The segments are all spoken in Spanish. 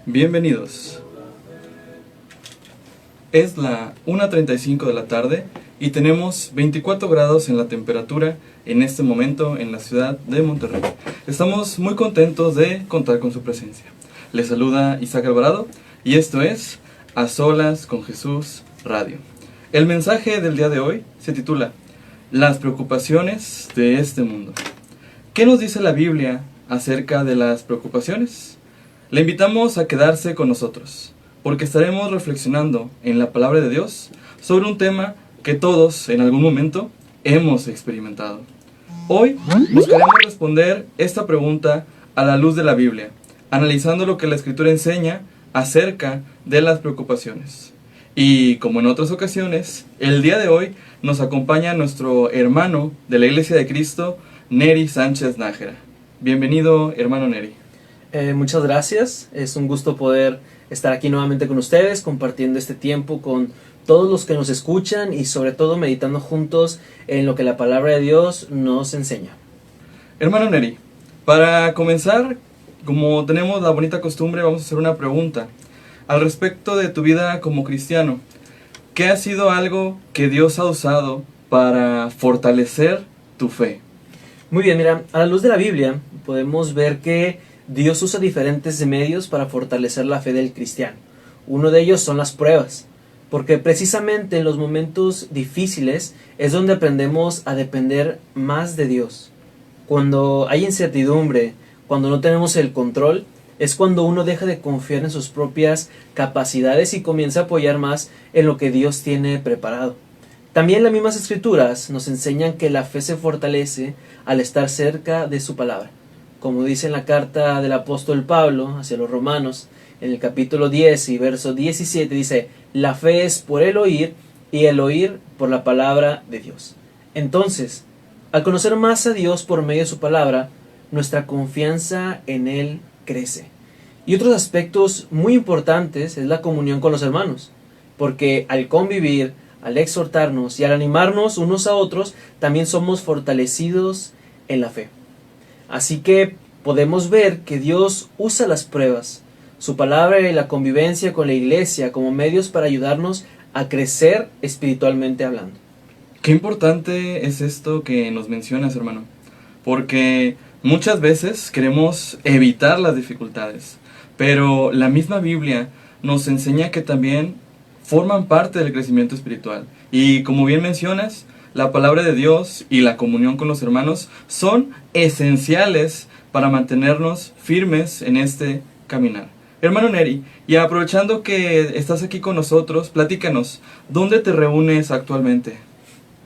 Bienvenidos. Es la 1:35 de la tarde y tenemos 24 grados en la temperatura en este momento en la ciudad de Monterrey. Estamos muy contentos de contar con su presencia. Les saluda Isaac Alvarado y esto es A Solas con Jesús Radio. El mensaje del día de hoy se titula Las preocupaciones de este mundo. ¿Qué nos dice la Biblia acerca de las preocupaciones? Le invitamos a quedarse con nosotros, porque estaremos reflexionando en la palabra de Dios sobre un tema que todos en algún momento hemos experimentado. Hoy buscaremos responder esta pregunta a la luz de la Biblia, analizando lo que la Escritura enseña acerca de las preocupaciones. Y como en otras ocasiones, el día de hoy nos acompaña nuestro hermano de la Iglesia de Cristo, Neri Sánchez Nájera. Bienvenido, hermano Neri. Muchas gracias, es un gusto poder estar aquí nuevamente con ustedes, compartiendo este tiempo con todos los que nos escuchan y sobre todo meditando juntos en lo que la palabra de Dios nos enseña. Hermano Neri, para comenzar, como tenemos la bonita costumbre, vamos a hacer una pregunta al respecto de tu vida como cristiano. ¿Qué ha sido algo que Dios ha usado para fortalecer tu fe? Muy bien, mira, a la luz de la Biblia podemos ver que Dios usa diferentes medios para fortalecer la fe del cristiano. Uno de ellos son las pruebas, porque precisamente en los momentos difíciles es donde aprendemos a depender más de Dios. Cuando hay incertidumbre, cuando no tenemos el control, es cuando uno deja de confiar en sus propias capacidades y comienza a apoyar más en lo que Dios tiene preparado. También las mismas escrituras nos enseñan que la fe se fortalece al estar cerca de su palabra. Como dice en la carta del apóstol Pablo hacia los romanos, en el capítulo 10 y verso 17 dice, la fe es por el oír y el oír por la palabra de Dios. Entonces, al conocer más a Dios por medio de su palabra, nuestra confianza en Él crece. Y otros aspectos muy importantes es la comunión con los hermanos, porque al convivir, al exhortarnos y al animarnos unos a otros, también somos fortalecidos en la fe. Así que podemos ver que Dios usa las pruebas, su palabra y la convivencia con la iglesia como medios para ayudarnos a crecer espiritualmente hablando. Qué importante es esto que nos mencionas, hermano, porque muchas veces queremos evitar las dificultades, pero la misma Biblia nos enseña que también forman parte del crecimiento espiritual. Y como bien mencionas, la palabra de Dios y la comunión con los hermanos son esenciales para mantenernos firmes en este caminar. Hermano Neri, y aprovechando que estás aquí con nosotros, platícanos, ¿dónde te reúnes actualmente?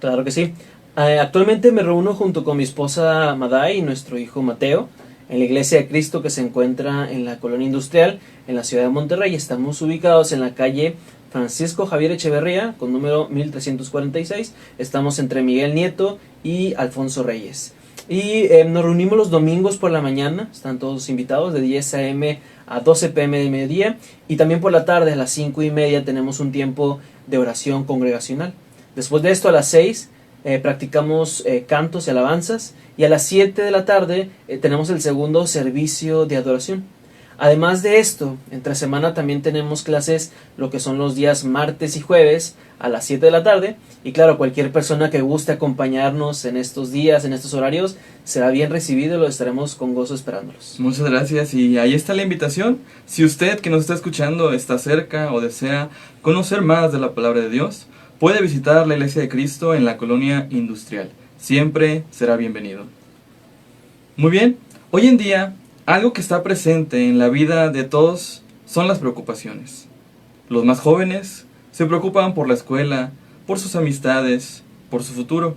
Claro que sí. Actualmente me reúno junto con mi esposa Maday y nuestro hijo Mateo en la Iglesia de Cristo que se encuentra en la Colonia Industrial en la ciudad de Monterrey. Estamos ubicados en la calle Francisco Javier Echeverría, con número 1346. Estamos entre Miguel Nieto y Alfonso Reyes. Y nos reunimos los domingos por la mañana, están todos invitados, de 10 a.m. a 12 p.m. de mediodía. Y también por la tarde, a las 5:30, tenemos un tiempo de oración congregacional. Después de esto, a las 6, practicamos cantos y alabanzas. Y a las 7 de la tarde, tenemos el segundo servicio de adoración. Además de esto, entre semana también tenemos clases lo que son los días martes y jueves a las 7 de la tarde. Y claro, cualquier persona que guste acompañarnos en estos días, en estos horarios, será bien recibido y lo estaremos con gozo esperándolos. Muchas gracias y ahí está la invitación. Si usted que nos está escuchando está cerca o desea conocer más de la palabra de Dios, puede visitar la Iglesia de Cristo en la Colonia Industrial. Siempre será bienvenido. Muy bien, hoy en día algo que está presente en la vida de todos son las preocupaciones. Los más jóvenes se preocupan por la escuela, por sus amistades, por su futuro.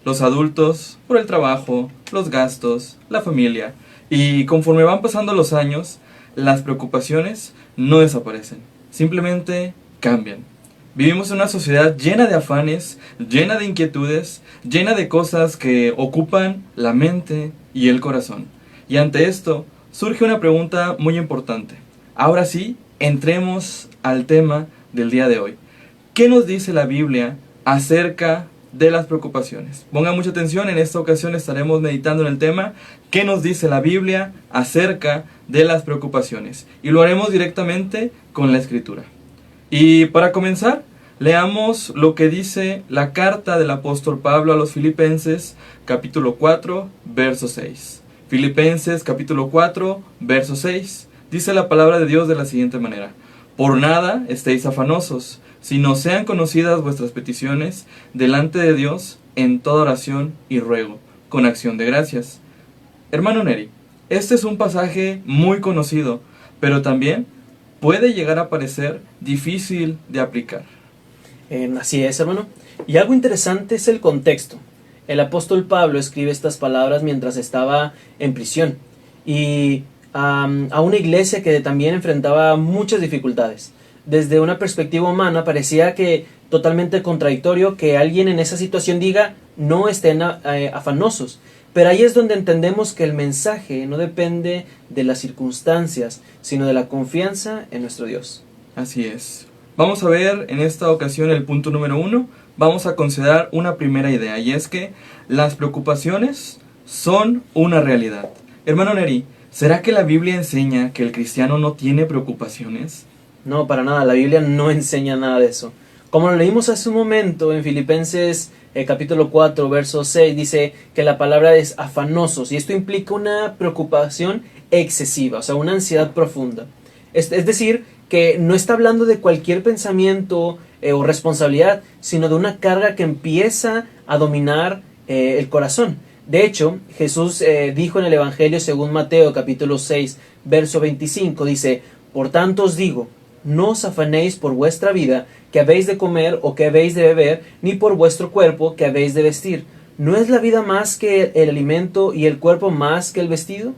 Los adultos por el trabajo, los gastos, la familia. Y conforme van pasando los años, las preocupaciones no desaparecen, simplemente cambian. Vivimos en una sociedad llena de afanes, llena de inquietudes, llena de cosas que ocupan la mente y el corazón. Y ante esto surge una pregunta muy importante. Ahora sí, entremos al tema del día de hoy. ¿Qué nos dice la Biblia acerca de las preocupaciones. Ponga mucha atención, en esta ocasión estaremos meditando en el tema ¿qué nos dice la Biblia acerca de las preocupaciones? Y lo haremos directamente con la Escritura. Y para comenzar, leamos lo que dice la carta del apóstol Pablo a los Filipenses, capítulo 4, verso 6. Filipenses, capítulo 4, verso 6. Dice la palabra de Dios de la siguiente manera: por nada estéis afanosos, sino sean conocidas vuestras peticiones delante de Dios en toda oración y ruego, con acción de gracias. Hermano Neri, este es un pasaje muy conocido, pero también puede llegar a parecer difícil de aplicar. Así es, hermano. Y algo interesante es el contexto. El apóstol Pablo escribe estas palabras mientras estaba en prisión y a una iglesia que también enfrentaba muchas dificultades. Desde una perspectiva humana parecía que totalmente contradictorio que alguien en esa situación diga no estén afanosos. Pero ahí es donde entendemos que el mensaje no depende de las circunstancias, sino de la confianza en nuestro Dios. Así es. Vamos a ver en esta ocasión el punto número 1. Vamos a considerar una primera idea, y es que las preocupaciones son una realidad. Hermano Neri, ¿será que la Biblia enseña que el cristiano no tiene preocupaciones? No, para nada, la Biblia no enseña nada de eso. Como lo leímos hace un momento en Filipenses capítulo 4, verso 6, dice que la palabra es afanosos, y esto implica una preocupación excesiva, o sea, una ansiedad profunda. Es decir, que no está hablando de cualquier pensamiento o responsabilidad, sino de una carga que empieza a dominar el corazón. De hecho, Jesús dijo en el Evangelio según Mateo capítulo 6, verso 25, dice: por tanto os digo, no os afanéis por vuestra vida, que habéis de comer o que habéis de beber, ni por vuestro cuerpo, que habéis de vestir. ¿No es la vida más que el alimento y el cuerpo más que el vestido?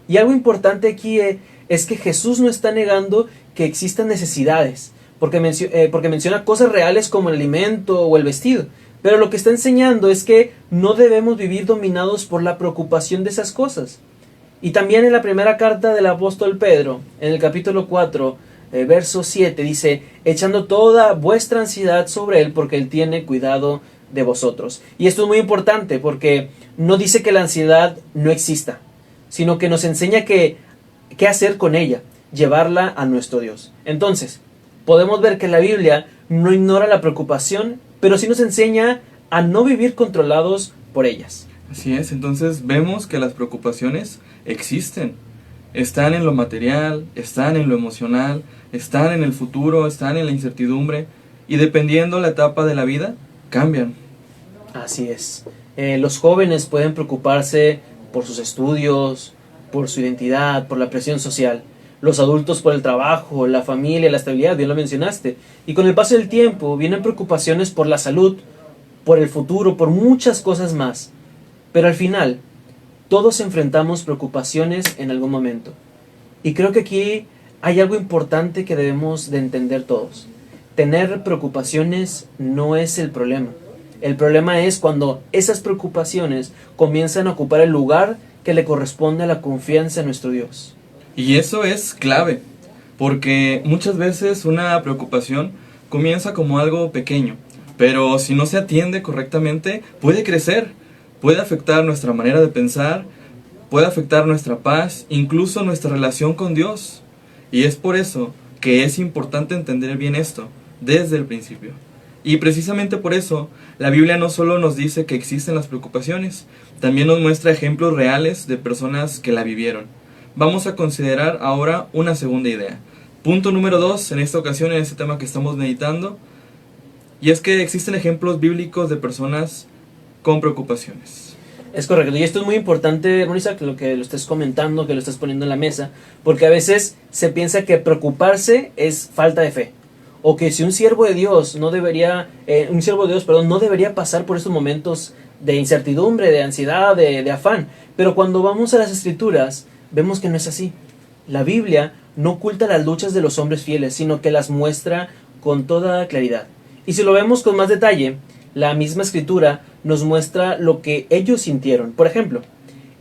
Y algo importante aquí es que Jesús no está negando que existan necesidades, porque menciona cosas reales como el alimento o el vestido. Pero lo que está enseñando es que no debemos vivir dominados por la preocupación de esas cosas. Y también en la primera carta del apóstol Pedro, en el capítulo 4, verso 7, dice: echando toda vuestra ansiedad sobre él, porque él tiene cuidado de vosotros. Y esto es muy importante, porque no dice que la ansiedad no exista, sino que nos enseña qué hacer con ella, llevarla a nuestro Dios. Entonces, podemos ver que la Biblia no ignora la preocupación, pero sí nos enseña a no vivir controlados por ellas. Así es, entonces vemos que las preocupaciones existen. Están en lo material, están en lo emocional, están en el futuro, están en la incertidumbre, y dependiendo la etapa de la vida, cambian. Así es. Los jóvenes pueden preocuparse por sus estudios, por su identidad, por la presión social. Los adultos por el trabajo, la familia, la estabilidad, bien lo mencionaste. Y con el paso del tiempo vienen preocupaciones por la salud, por el futuro, por muchas cosas más. Pero al final, todos enfrentamos preocupaciones en algún momento. Y creo que aquí hay algo importante que debemos de entender todos. Tener preocupaciones no es el problema. El problema es cuando esas preocupaciones comienzan a ocupar el lugar que le corresponde a la confianza en nuestro Dios. Y eso es clave, porque muchas veces una preocupación comienza como algo pequeño, pero si no se atiende correctamente puede crecer, puede afectar nuestra manera de pensar, puede afectar nuestra paz, incluso nuestra relación con Dios. Y es por eso que es importante entender bien esto desde el principio. Y precisamente por eso, la Biblia no solo nos dice que existen las preocupaciones, también nos muestra ejemplos reales de personas que la vivieron. Vamos a considerar ahora una segunda idea. Punto número 2 en esta ocasión, en este tema que estamos meditando, y es que existen ejemplos bíblicos de personas con preocupaciones. Es correcto, y esto es muy importante, hermano Isaac, lo que lo estés comentando, que lo estés poniendo en la mesa, porque a veces se piensa que preocuparse es falta de fe, o que si un siervo de Dios no debería pasar por estos momentos de incertidumbre, de ansiedad, de afán. Pero cuando vamos a las Escrituras, vemos que no es así. La Biblia no oculta las luchas de los hombres fieles, sino que las muestra con toda claridad. Y si lo vemos con más detalle, la misma Escritura nos muestra lo que ellos sintieron. Por ejemplo,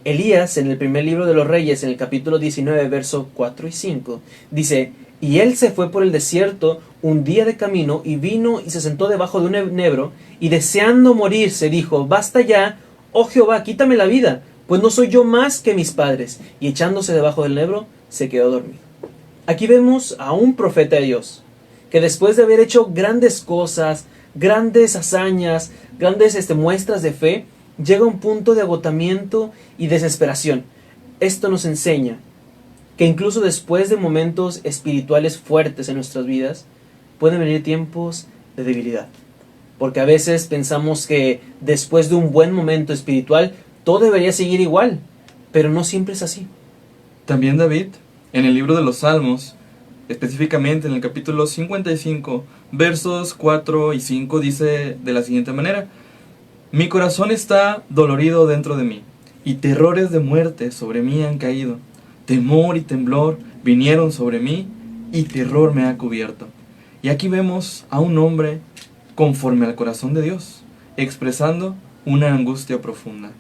Elías, en el primer libro de los Reyes, en el capítulo 19, verso 4 y 5, dice: Y él se fue por el desierto un día de camino y vino y se sentó debajo de un enebro y deseando morirse dijo, basta ya, oh Jehová, quítame la vida, pues no soy yo más que mis padres. Y echándose debajo del enebro, se quedó dormido. Aquí vemos a un profeta de Dios, que después de haber hecho grandes cosas, grandes hazañas, grandes muestras de fe, llega a un punto de agotamiento y desesperación. Esto nos enseña que incluso después de momentos espirituales fuertes en nuestras vidas, pueden venir tiempos de debilidad. Porque a veces pensamos que después de un buen momento espiritual, todo debería seguir igual, pero no siempre es así. También David, en el libro de los Salmos, específicamente en el capítulo 55, versos 4 y 5, dice de la siguiente manera: mi corazón está dolorido dentro de mí, y terrores de muerte sobre mí han caído. Temor y temblor vinieron sobre mí, y terror me ha cubierto. Y aquí vemos a un hombre conforme al corazón de Dios, expresando una angustia profunda.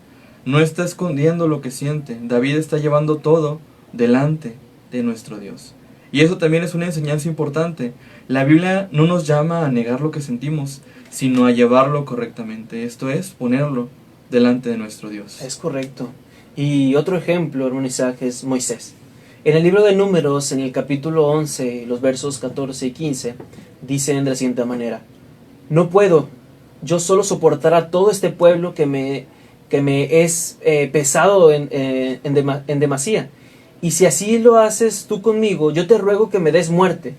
No está escondiendo lo que siente. David está llevando todo delante de nuestro Dios. Y eso también es una enseñanza importante. La Biblia no nos llama a negar lo que sentimos, sino a llevarlo correctamente. Esto es, ponerlo delante de nuestro Dios. Es correcto. Y otro ejemplo, hermano Isaac, es Moisés. En el libro de Números, en el capítulo 11, los versos 14 y 15, dicen de la siguiente manera: no puedo yo solo soportar a todo este pueblo que me es pesado en demasía. Y si así lo haces tú conmigo, yo te ruego que me des muerte.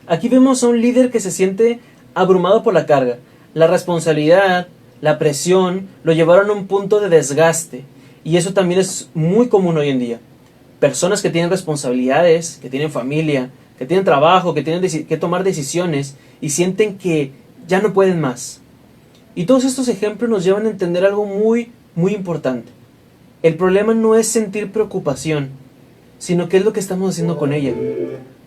Aquí vemos a un líder que se siente abrumado por la carga. La responsabilidad, la presión, lo llevaron a un punto de desgaste. Y eso también es muy común hoy en día. Personas que tienen responsabilidades, que tienen familia, que tienen trabajo, que tienen que tomar decisiones y sienten que ya no pueden más. Y todos estos ejemplos nos llevan a entender algo muy, muy importante. El problema no es sentir preocupación, sino qué es lo que estamos haciendo con ella.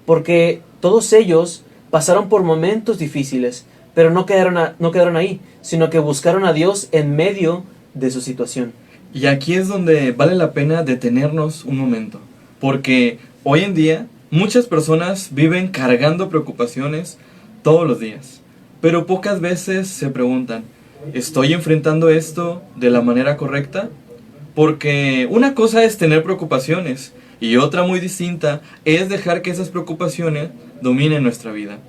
Porque todos ellos pasaron por momentos difíciles, pero no quedaron ahí, sino que buscaron a Dios en medio de su situación. Y aquí es donde vale la pena detenernos un momento, porque hoy en día muchas personas viven cargando preocupaciones todos los días, pero pocas veces se preguntan, ¿estoy enfrentando esto de la manera correcta? Porque una cosa es tener preocupaciones y otra muy distinta es dejar que esas preocupaciones dominen nuestra vida.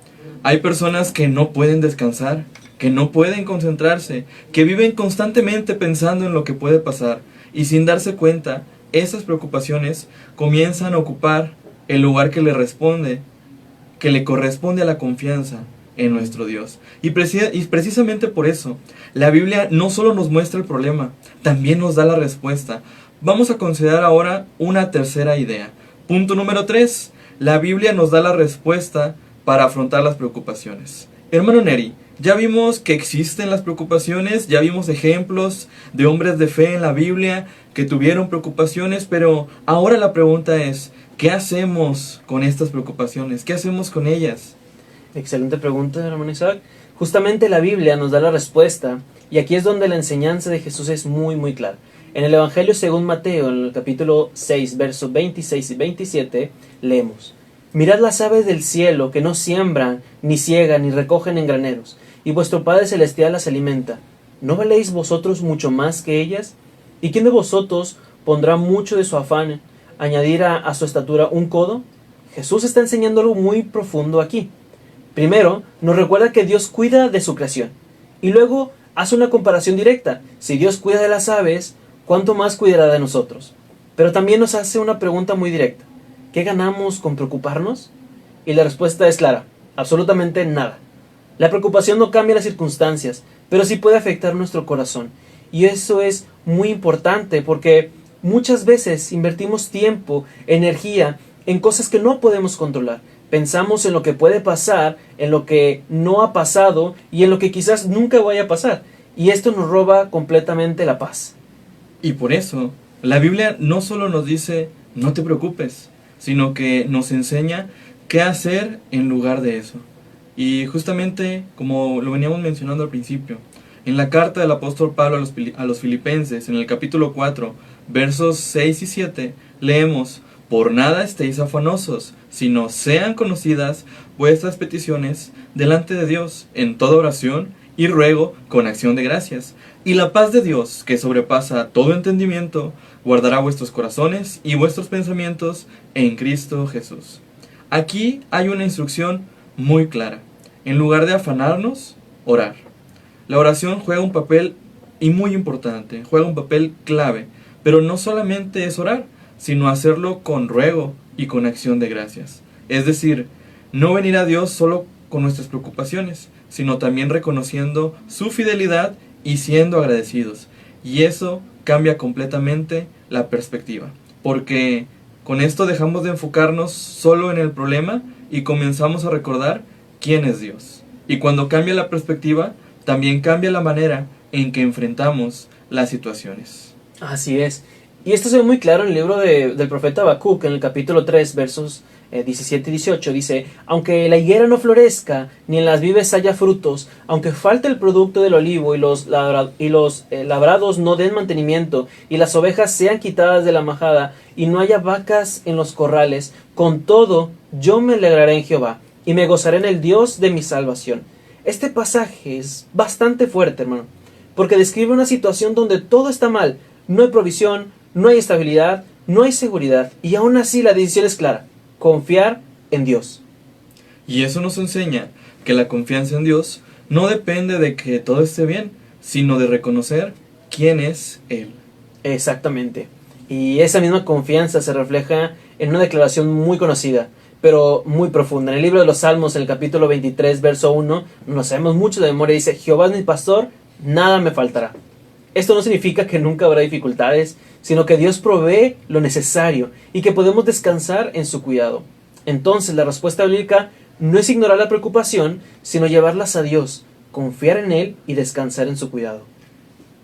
Hay personas que no pueden descansar, que no pueden concentrarse, que viven constantemente pensando en lo que puede pasar y sin darse cuenta, esas preocupaciones comienzan a ocupar el lugar que le corresponde a la confianza en nuestro Dios. Y precisamente por eso, la Biblia no solo nos muestra el problema, también nos da la respuesta. Vamos a considerar ahora una tercera idea. Punto número 3. La Biblia nos da la respuesta para afrontar las preocupaciones. Hermano Neri, ya vimos que existen las preocupaciones, ya vimos ejemplos de hombres de fe en la Biblia que tuvieron preocupaciones, pero ahora la pregunta es, ¿qué hacemos con estas preocupaciones? ¿Qué hacemos con ellas? Excelente pregunta, hermano Isaac. Justamente la Biblia nos da la respuesta, y aquí es donde la enseñanza de Jesús es muy, muy clara. En el Evangelio según Mateo, en el capítulo 6, versos 26 y 27, leemos: mirad las aves del cielo, que no siembran, ni ciegan, ni recogen en graneros, y vuestro Padre Celestial las alimenta. ¿No valéis vosotros mucho más que ellas? ¿Y quién de vosotros pondrá mucho de su afán añadir a su estatura un codo? Jesús está enseñando algo muy profundo aquí. Primero, nos recuerda que Dios cuida de su creación. Y luego hace una comparación directa. Si Dios cuida de las aves, ¿cuánto más cuidará de nosotros? Pero también nos hace una pregunta muy directa. ¿Qué ganamos con preocuparnos? Y la respuesta es clara: absolutamente nada. La preocupación no cambia las circunstancias, pero sí puede afectar nuestro corazón. Y eso es muy importante porque muchas veces invertimos tiempo, energía en cosas que no podemos controlar. Pensamos en lo que puede pasar, en lo que no ha pasado y en lo que quizás nunca vaya a pasar. Y esto nos roba completamente la paz. Y por eso, la Biblia no solo nos dice, no te preocupes, sino que nos enseña qué hacer en lugar de eso. Y justamente, como lo veníamos mencionando al principio, en la carta del apóstol Pablo a los Filipenses, en el capítulo 4, versos 6 y 7, leemos: por nada estéis afanosos, sino sean conocidas vuestras peticiones delante de Dios en toda oración y ruego con acción de gracias. Y la paz de Dios, que sobrepasa todo entendimiento, guardará vuestros corazones y vuestros pensamientos en Cristo Jesús. Aquí hay una instrucción muy clara. En lugar de afanarnos, orar. La oración juega un papel y muy importante, juega un papel clave, pero no solamente es orar, sino hacerlo con ruego y con acción de gracias. Es decir, no venir a Dios solo con nuestras preocupaciones, sino también reconociendo su fidelidad y siendo agradecidos. Y eso cambia completamente la perspectiva, porque con esto dejamos de enfocarnos solo en el problema y comenzamos a recordar quién es Dios. Y cuando cambia la perspectiva, también cambia la manera en que enfrentamos las situaciones. Así es. Y esto se ve muy claro en el libro del profeta Habacuc, en el capítulo 3, versos 17 y 18. Dice: aunque la higuera no florezca, ni en las vides haya frutos, aunque falte el producto del olivo y los labrados no den mantenimiento, y las ovejas sean quitadas de la majada, y no haya vacas en los corrales, con todo yo me alegraré en Jehová, y me gozaré en el Dios de mi salvación. Este pasaje es bastante fuerte, hermano, porque describe una situación donde todo está mal. No hay provisión, no hay estabilidad, no hay seguridad, y aún así la decisión es clara: confiar en Dios. Y eso nos enseña que la confianza en Dios no depende de que todo esté bien, sino de reconocer quién es Él. Exactamente. Y esa misma confianza se refleja en una declaración muy conocida, pero muy profunda. En el libro de los Salmos, en el capítulo 23, verso 1, nos sabemos mucho de memoria, dice: Jehová es mi pastor, nada me faltará. Esto no significa que nunca habrá dificultades, sino que Dios provee lo necesario y que podemos descansar en su cuidado. Entonces, la respuesta bíblica no es ignorar la preocupación, sino llevarlas a Dios, confiar en Él y descansar en su cuidado.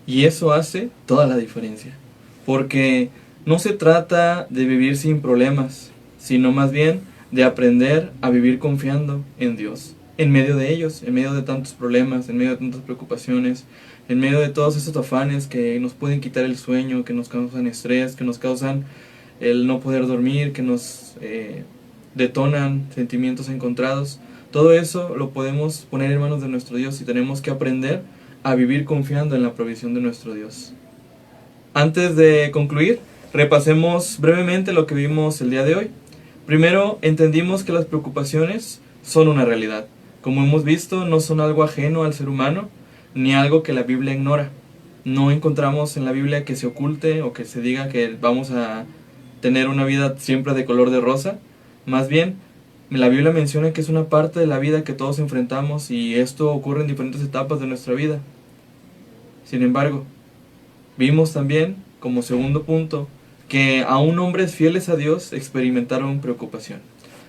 Y eso hace toda la diferencia, porque no se trata de vivir sin problemas, sino más bien de aprender a vivir confiando en Dios, en medio de ellos, en medio de tantos problemas, en medio de tantas preocupaciones, en medio de todos esos afanes que nos pueden quitar el sueño, que nos causan estrés, que nos causan el no poder dormir, que nos detonan sentimientos encontrados. Todo eso lo podemos poner en manos de nuestro Dios y tenemos que aprender a vivir confiando en la provisión de nuestro Dios. Antes de concluir, repasemos brevemente lo que vimos el día de hoy. Primero, entendimos que las preocupaciones son una realidad. Como hemos visto, no son algo ajeno al ser humano, ni algo que la Biblia ignora. No encontramos en la Biblia que se oculte o que se diga que vamos a tener una vida siempre de color de rosa. Más bien, la Biblia menciona que es una parte de la vida que todos enfrentamos y esto ocurre en diferentes etapas de nuestra vida. Sin embargo, vimos también, como segundo punto, que aún hombres fieles a Dios experimentaron preocupación.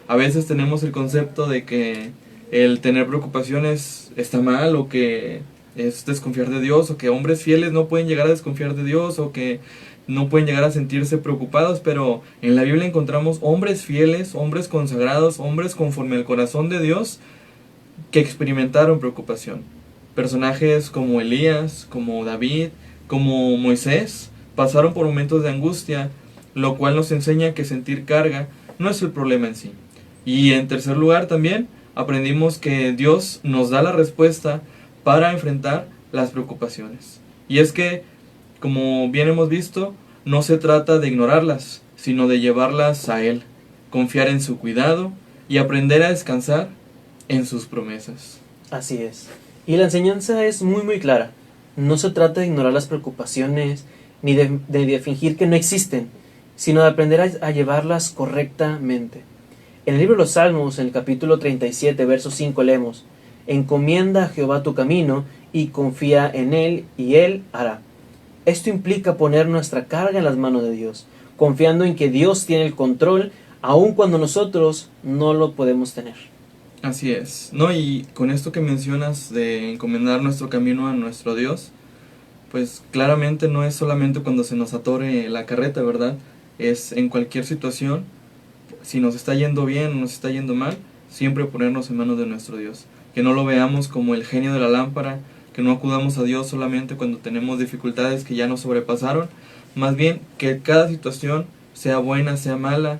A veces tenemos el concepto de que el tener preocupaciones está mal, o que es desconfiar de Dios, o que hombres fieles no pueden llegar a desconfiar de Dios, o que no pueden llegar a sentirse preocupados, pero en la Biblia encontramos hombres fieles, hombres consagrados, hombres conforme al corazón de Dios, que experimentaron preocupación. Personajes como Elías, como David, como Moisés, pasaron por momentos de angustia, lo cual nos enseña que sentir carga no es el problema en sí. Y en tercer lugar también aprendimos que Dios nos da la respuesta para enfrentar las preocupaciones. Y es que, como bien hemos visto, no se trata de ignorarlas, sino de llevarlas a Él, confiar en su cuidado y aprender a descansar en sus promesas. Así es. Y la enseñanza es muy muy clara. No se trata de ignorar las preocupaciones, ni de fingir que no existen, sino de aprender a llevarlas correctamente. En el libro de los Salmos, en el capítulo 37, verso 5, leemos: encomienda a Jehová tu camino y confía en Él, y Él hará. Esto implica poner nuestra carga en las manos de Dios, confiando en que Dios tiene el control, aun cuando nosotros no lo podemos tener. Así es, ¿no? Y con esto que mencionas de encomendar nuestro camino a nuestro Dios, pues claramente no es solamente cuando se nos atore la carreta, ¿verdad? Es en cualquier situación, si nos está yendo bien o nos está yendo mal, siempre ponernos en manos de nuestro Dios. Que no lo veamos como el genio de la lámpara, que no acudamos a Dios solamente cuando tenemos dificultades que ya nos sobrepasaron, más bien que cada situación sea buena, sea mala,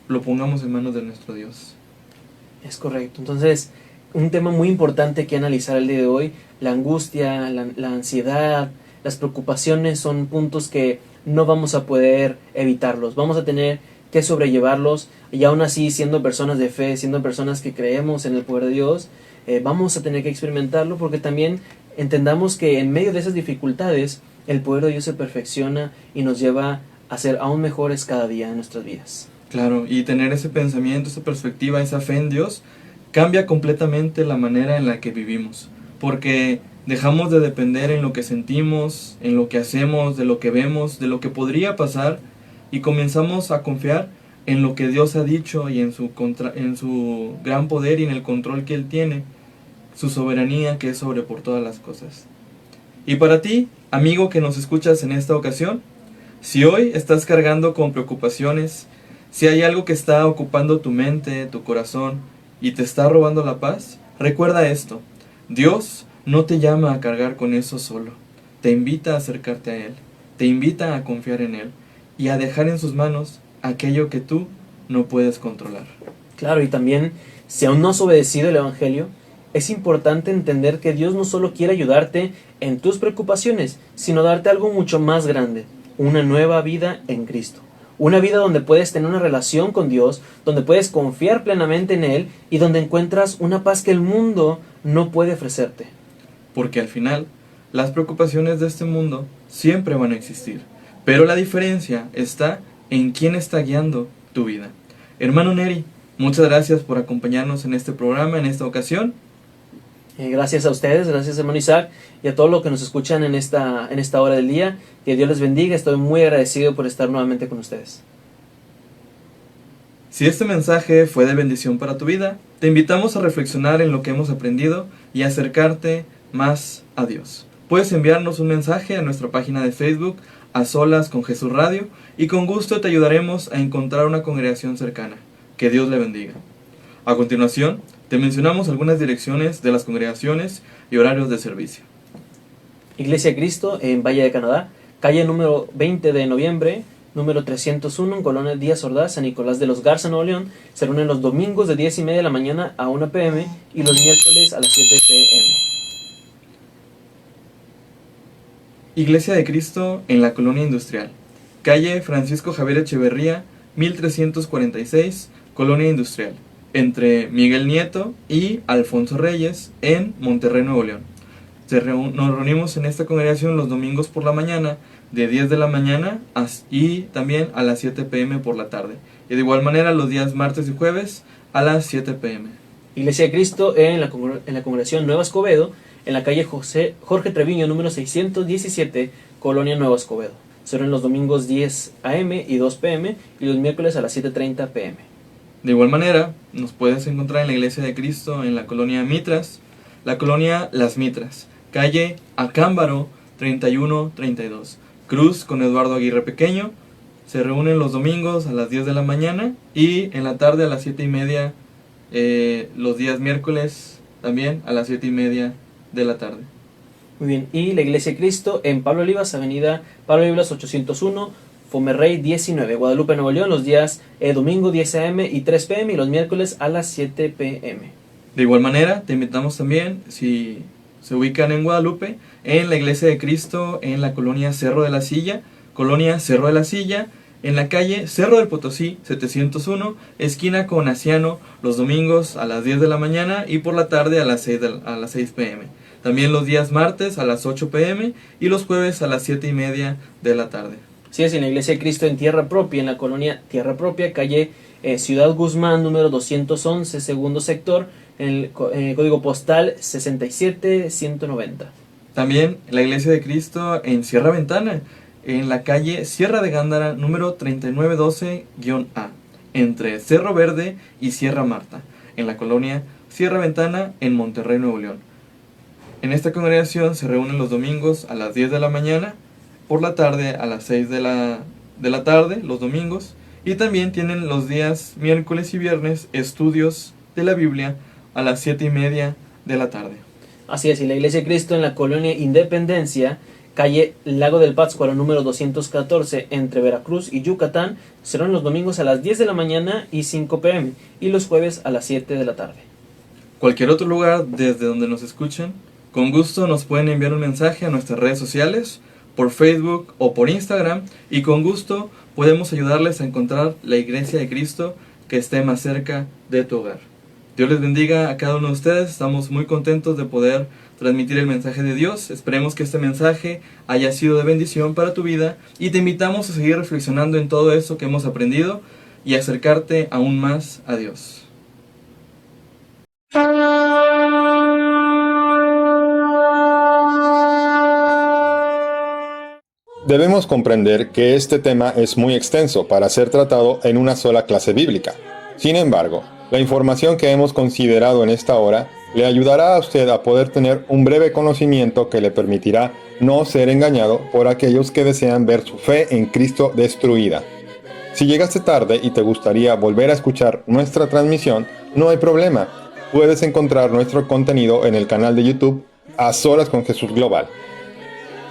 lo pongamos en manos de nuestro Dios. Es correcto. Entonces, un tema muy importante que analizar el día de hoy, la angustia, la ansiedad, las preocupaciones son puntos que no vamos a poder evitarlos. Vamos a tener que sobrellevarlos y aún así, siendo personas de fe, siendo personas que creemos en el poder de Dios, vamos a tener que experimentarlo, porque también entendamos que en medio de esas dificultades el poder de Dios se perfecciona y nos lleva a ser aún mejores cada día en nuestras vidas. Claro, y tener ese pensamiento, esa perspectiva, esa fe en Dios, cambia completamente la manera en la que vivimos, porque dejamos de depender en lo que sentimos, en lo que hacemos, de lo que vemos, de lo que podría pasar, y comenzamos a confiar en lo que Dios ha dicho y en su gran poder y en el control que Él tiene, su soberanía que es sobre por todas las cosas. Y para ti, amigo que nos escuchas en esta ocasión, si hoy estás cargando con preocupaciones, si hay algo que está ocupando tu mente, tu corazón y te está robando la paz, recuerda esto: Dios no te llama a cargar con eso solo, te invita a acercarte a Él, te invita a confiar en Él y a dejar en sus manos aquello que tú no puedes controlar. Claro, y también, si aún no has obedecido el Evangelio, es importante entender que Dios no solo quiere ayudarte en tus preocupaciones, sino darte algo mucho más grande, una nueva vida en Cristo. Una vida donde puedes tener una relación con Dios, donde puedes confiar plenamente en Él y donde encuentras una paz que el mundo no puede ofrecerte. Porque al final, las preocupaciones de este mundo siempre van a existir, pero la diferencia está en quién está guiando tu vida. Hermano Neri, muchas gracias por acompañarnos en este programa, en esta ocasión. Gracias a ustedes, gracias hermano Isaac y a todos los que nos escuchan en esta hora del día. Que Dios les bendiga, estoy muy agradecido por estar nuevamente con ustedes. Si este mensaje fue de bendición para tu vida, te invitamos a reflexionar en lo que hemos aprendido y a acercarte más a Dios. Puedes enviarnos un mensaje a nuestra página de Facebook, A Solas con Jesús Radio, y con gusto te ayudaremos a encontrar una congregación cercana. Que Dios le bendiga. A continuación, te mencionamos algunas direcciones de las congregaciones y horarios de servicio. Iglesia Cristo en Valle de Canadá, calle número 20 de noviembre, número 301, en Colonia Díaz Ordaz, San Nicolás de los Garza, Nuevo León. Se reúnen los domingos de 10:30 de la mañana a 1 p.m. y los miércoles a las 7 p.m. Iglesia de Cristo en la Colonia Industrial, calle Francisco Javier Echeverría, 1346, Colonia Industrial, entre Miguel Nieto y Alfonso Reyes, en Monterrey, Nuevo León. Nos reunimos en esta congregación los domingos por la mañana, de 10 de la mañana y también a las 7 p.m. por la tarde. Y de igual manera los días martes y jueves a las 7 p.m. Iglesia de Cristo en la congregación Nueva Escobedo, en la calle Jorge Treviño, número 617, Colonia Nueva Escobedo. Serán los domingos 10 a.m. y 2 p.m. y los miércoles a las 7:30 p.m. De igual manera, nos puedes encontrar en la Iglesia de Cristo en la colonia Mitras, la colonia Las Mitras, calle Acámbaro 3132, Cruz con Eduardo Aguirre Pequeño. Se reúnen los domingos a las 10 de la mañana y en la tarde a las 7:30, los días miércoles también a las 7:30 de la tarde. Muy bien, y la Iglesia de Cristo en Pablo Olivas, avenida Pablo Olivas 801, Fomerrey 19, Guadalupe, Nuevo León, los días domingo 10 a.m. y 3 p.m. y los miércoles a las 7 p.m. De igual manera, te invitamos también, si se ubican en Guadalupe, en la Iglesia de Cristo en la colonia Cerro de la Silla, en la calle Cerro del Potosí 701, esquina con Asiano, los domingos a las 10 de la mañana y por la tarde a las 6 p.m. También los días martes a las 8 p.m. y los jueves a las 7:30 de la tarde. Sí, es en la Iglesia de Cristo en Tierra Propia, en la colonia Tierra Propia, calle Ciudad Guzmán, número 211, segundo sector, en el código postal 67190. También la Iglesia de Cristo en Sierra Ventana, en la calle Sierra de Gándara, número 3912-A, entre Cerro Verde y Sierra Marta, en la colonia Sierra Ventana, en Monterrey, Nuevo León. En esta congregación se reúnen los domingos a las 10 de la mañana, por la tarde a las 6 de la tarde, los domingos, y también tienen los días miércoles y viernes estudios de la Biblia a las 7:30 de la tarde. Así es, y la Iglesia de Cristo en la colonia Independencia, calle Lago del Pátzcuaro número 214 entre Veracruz y Yucatán. Serán los domingos a las 10 de la mañana y 5 p.m. y los jueves a las 7 de la tarde. Cualquier otro lugar desde donde nos escuchen, con gusto nos pueden enviar un mensaje a nuestras redes sociales, por Facebook o por Instagram, y con gusto podemos ayudarles a encontrar la Iglesia de Cristo que esté más cerca de tu hogar. Dios les bendiga a cada uno de ustedes. Estamos muy contentos de poder transmitir el mensaje de Dios. Esperemos que este mensaje haya sido de bendición para tu vida y te invitamos a seguir reflexionando en todo esto que hemos aprendido y acercarte aún más a Dios. Debemos comprender que este tema es muy extenso para ser tratado en una sola clase bíblica. Sin embargo, la información que hemos considerado en esta hora le ayudará a usted a poder tener un breve conocimiento que le permitirá no ser engañado por aquellos que desean ver su fe en Cristo destruida. Si llegaste tarde y te gustaría volver a escuchar nuestra transmisión, no hay problema. Puedes encontrar nuestro contenido en el canal de YouTube A Solas con Jesús Global.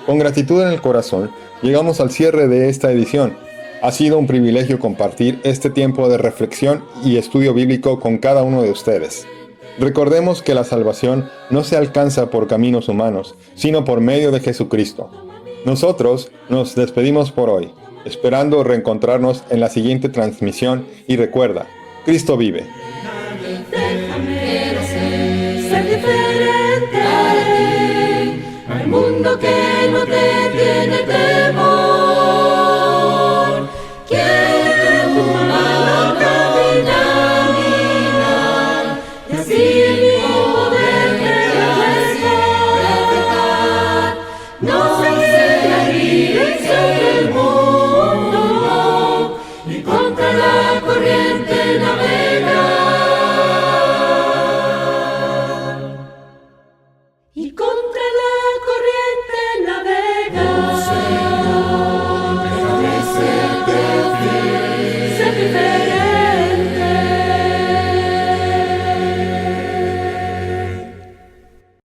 Con gratitud en el corazón, llegamos al cierre de esta edición. Ha sido un privilegio compartir este tiempo de reflexión y estudio bíblico con cada uno de ustedes. Recordemos que la salvación no se alcanza por caminos humanos, sino por medio de Jesucristo. Nosotros nos despedimos por hoy, esperando reencontrarnos en la siguiente transmisión y recuerda, Cristo vive.